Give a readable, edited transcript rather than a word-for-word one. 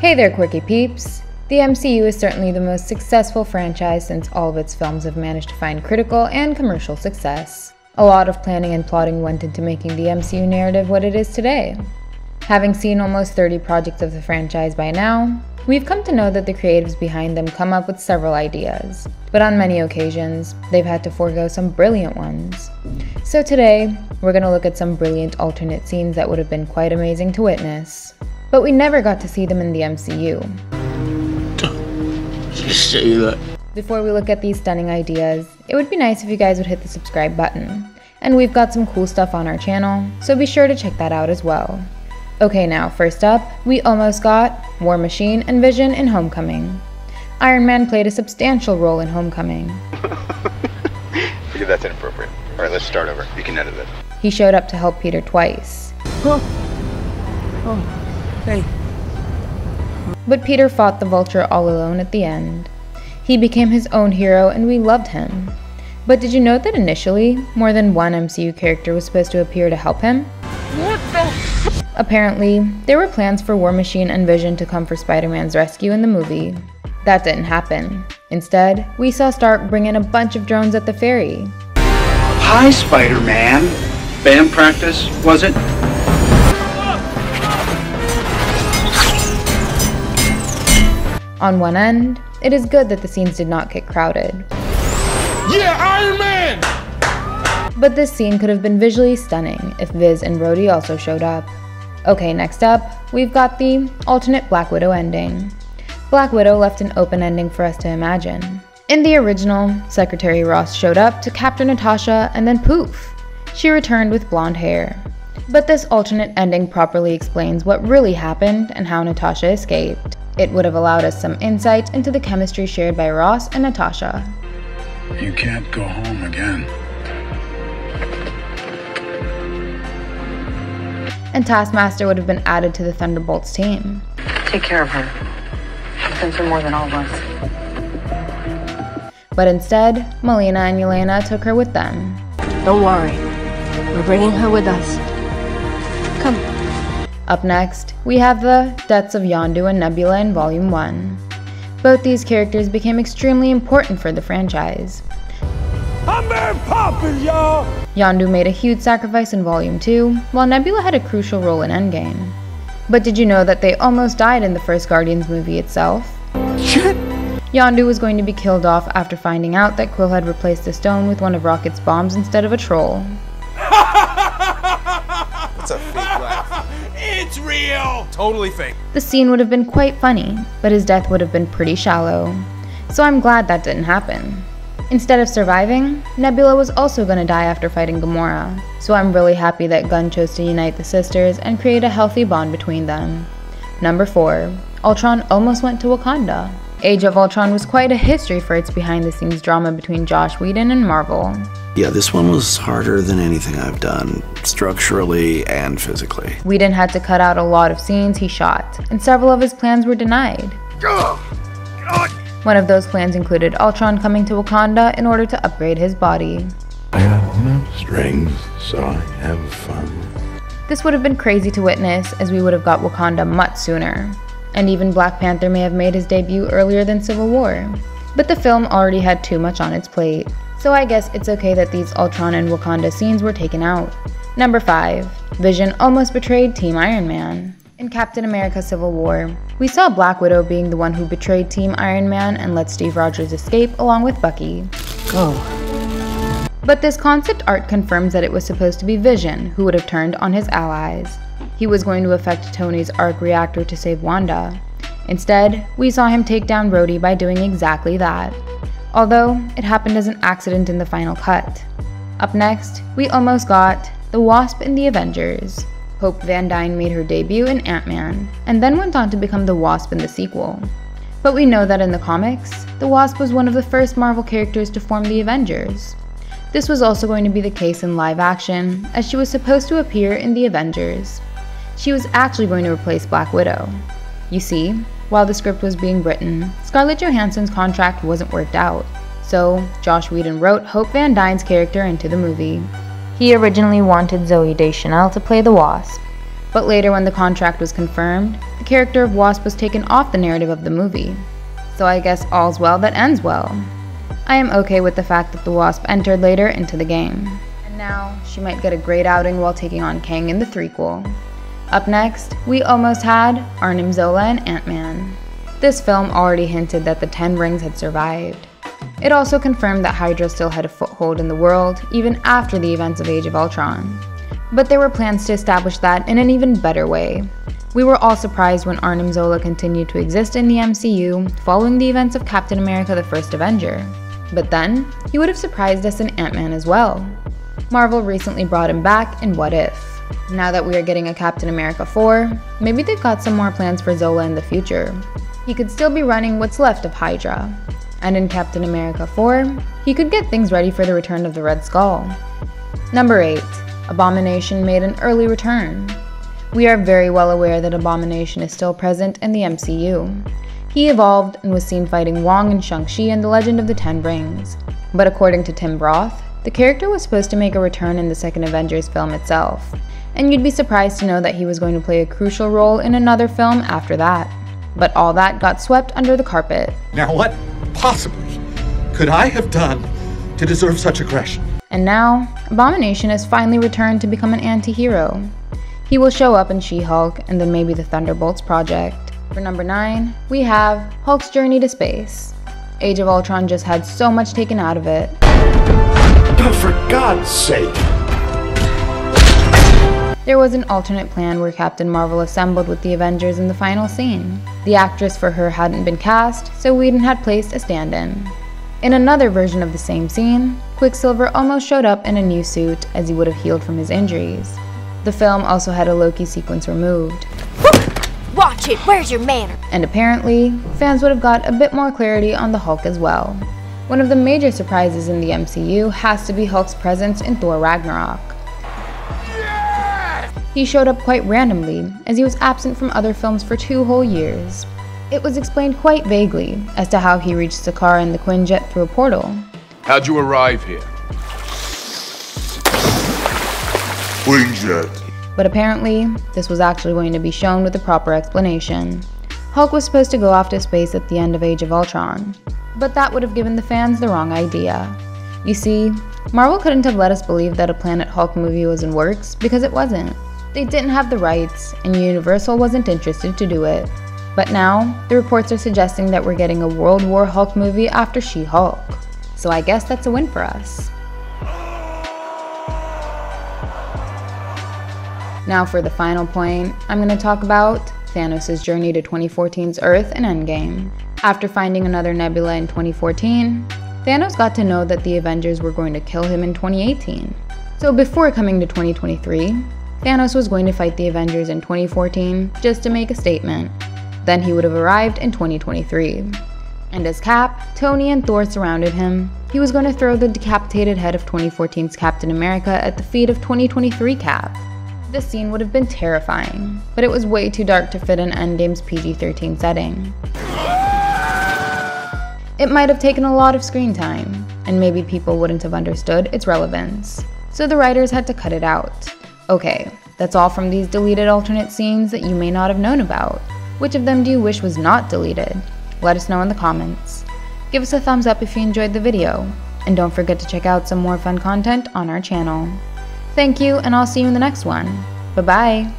Hey there, quirky peeps! The MCU is certainly the most successful franchise since all of its films have managed to find critical and commercial success. A lot of planning and plotting went into making the MCU narrative what it is today. Having seen almost 30 projects of the franchise by now, we've come to know that the creatives behind them come up with several ideas, but on many occasions, they've had to forego some brilliant ones. So today, we're going to look at some brilliant alternate scenes that would have been quite amazing to witness. But we never got to see them in the MCU. You say that? Before we look at these stunning ideas, it would be nice if you guys would hit the subscribe button. And we've got some cool stuff on our channel, so be sure to check that out as well. Okay, now first up, we almost got War Machine and Vision in Homecoming. Iron Man played a substantial role in Homecoming. Forget that's inappropriate. Alright, let's start over. You can edit it. He showed up to help Peter twice. Hey. But Peter fought the Vulture all alone at the end. He became his own hero and we loved him. But did you know that initially, more than one MCU character was supposed to appear to help him? What the Apparently, there were plans for War Machine and Vision to come for Spider-Man's rescue in the movie. That didn't happen. Instead, we saw Stark bring in a bunch of drones at the ferry. Hi, Spider-Man. Band practice, was it? On one end, it is good that the scenes did not get crowded. Yeah, Iron Man! But this scene could have been visually stunning if Viz and Rhodey also showed up. Okay, next up, we've got the alternate Black Widow ending. Black Widow left an open ending for us to imagine. In the original, Secretary Ross showed up to capture Natasha and then poof! She returned with blonde hair. But this alternate ending properly explains what really happened and how Natasha escaped. It would have allowed us some insight into the chemistry shared by Ross and Natasha. You can't go home again. And Taskmaster would have been added to the Thunderbolts team. Take care of her. She's been through more than all of us. But instead, Melina and Yelena took her with them. Don't worry. We're bringing her with us. Come. Up next, we have the deaths of Yondu and Nebula in Volume 1. Both these characters became extremely important for the franchise. I'm very poppin', y'all! Yondu made a huge sacrifice in Volume 2, while Nebula had a crucial role in Endgame. But did you know that they almost died in the first Guardians movie itself? Shit! Yondu was going to be killed off after finding out that Quill had replaced the stone with one of Rocket's bombs instead of a troll. It's a fake laugh. It's real! Totally fake. The scene would have been quite funny, but his death would have been pretty shallow. So I'm glad that didn't happen. Instead of surviving, Nebula was also going to die after fighting Gamora, so I'm really happy that Gunn chose to unite the sisters and create a healthy bond between them. Number 4. Ultron almost went to Wakanda. Age of Ultron was quite a history for its behind-the-scenes drama between Joss Whedon and Marvel. Yeah, this one was harder than anything I've done, structurally and physically. Whedon had to cut out a lot of scenes he shot, and several of his plans were denied. One of those plans included Ultron coming to Wakanda in order to upgrade his body. I got no strings, so I have fun. This would have been crazy to witness, as we would have got Wakanda much sooner. And even Black Panther may have made his debut earlier than Civil War. But the film already had too much on its plate. So I guess it's okay that these Ultron and Wakanda scenes were taken out. Number 5. Vision almost betrayed Team Iron Man. In Captain America Civil War, we saw Black Widow being the one who betrayed Team Iron Man and let Steve Rogers escape along with Bucky. Go. But this concept art confirms that it was supposed to be Vision who would have turned on his allies. He was going to affect Tony's arc reactor to save Wanda. Instead, we saw him take down Rhodey by doing exactly that. Although, it happened as an accident in the final cut. Up next, we almost got the Wasp in the Avengers. Hope Van Dyne made her debut in Ant-Man, and then went on to become the Wasp in the sequel. But we know that in the comics, the Wasp was one of the first Marvel characters to form the Avengers. This was also going to be the case in live action, as she was supposed to appear in the Avengers. She was actually going to replace Black Widow. You see, while the script was being written, Scarlett Johansson's contract wasn't worked out, so Joss Whedon wrote Hope Van Dyne's character into the movie. He originally wanted Zooey Deschanel to play the Wasp, But later when the contract was confirmed, the character of Wasp was taken off the narrative of the movie. So I guess all's well that ends well. I am okay with the fact that the Wasp entered later into the game. And now, she might get a great outing while taking on Kang in the threequel. Up next, we almost had Arnim Zola and Ant-Man. This film already hinted that the 10 rings had survived. It also confirmed that Hydra still had a foothold in the world, even after the events of Age of Ultron. But there were plans to establish that in an even better way. We were all surprised when Arnim Zola continued to exist in the MCU following the events of Captain America: The First Avenger. But then, he would have surprised us in Ant-Man as well. Marvel recently brought him back in What If. Now that we are getting a Captain America 4, maybe they've got some more plans for Zola in the future. He could still be running what's left of Hydra. And in Captain America 4, he could get things ready for the return of the Red Skull. Number 8. Abomination made an early return. We are very well aware that Abomination is still present in the MCU. He evolved and was seen fighting Wong and Shang-Chi in The Legend of the Ten Rings. But according to Tim Roth, the character was supposed to make a return in the second Avengers film itself, and you'd be surprised to know that he was going to play a crucial role in another film after that. But all that got swept under the carpet. Now what possibly could I have done to deserve such aggression? And now, Abomination has finally returned to become an anti-hero. He will show up in She-Hulk and then maybe the Thunderbolts project. For number 9, we have Hulk's journey to space. Age of Ultron just had so much taken out of it. Oh, for God's sake! There was an alternate plan where Captain Marvel assembled with the Avengers in the final scene. The actress for her hadn't been cast, so Whedon had placed a stand-in. In another version of the same scene, Quicksilver almost showed up in a new suit as he would have healed from his injuries. The film also had a Loki sequence removed. Watch it! Where's your manner? And apparently, fans would have got a bit more clarity on the Hulk as well. One of the major surprises in the MCU has to be Hulk's presence in Thor Ragnarok. He showed up quite randomly, as he was absent from other films for 2 whole years. It was explained quite vaguely as to how he reached Sakaar and the Quinjet through a portal. How'd you arrive here? Quinjet. But apparently, this was actually going to be shown with a proper explanation. Hulk was supposed to go off to space at the end of Age of Ultron, but that would have given the fans the wrong idea. You see, Marvel couldn't have let us believe that a Planet Hulk movie was in works because it wasn't. They didn't have the rights, and Universal wasn't interested to do it. But now, the reports are suggesting that we're getting a World War Hulk movie after She-Hulk. So I guess that's a win for us. Now for the final point, I'm going to talk about Thanos' journey to 2014's Earth and Endgame. After finding another Nebula in 2014, Thanos got to know that the Avengers were going to kill him in 2018. So before coming to 2023, Thanos was going to fight the Avengers in 2014 just to make a statement. Then he would have arrived in 2023. And as Cap, Tony, and Thor surrounded him, he was going to throw the decapitated head of 2014's Captain America at the feet of 2023 Cap. This scene would have been terrifying, but it was way too dark to fit in Endgame's PG-13 setting. It might have taken a lot of screen time, and maybe people wouldn't have understood its relevance. So the writers had to cut it out. Okay, that's all from these deleted alternate scenes that you may not have known about. Which of them do you wish was not deleted? Let us know in the comments. Give us a thumbs up if you enjoyed the video, and don't forget to check out some more fun content on our channel. Thank you, and I'll see you in the next one. Bye-bye!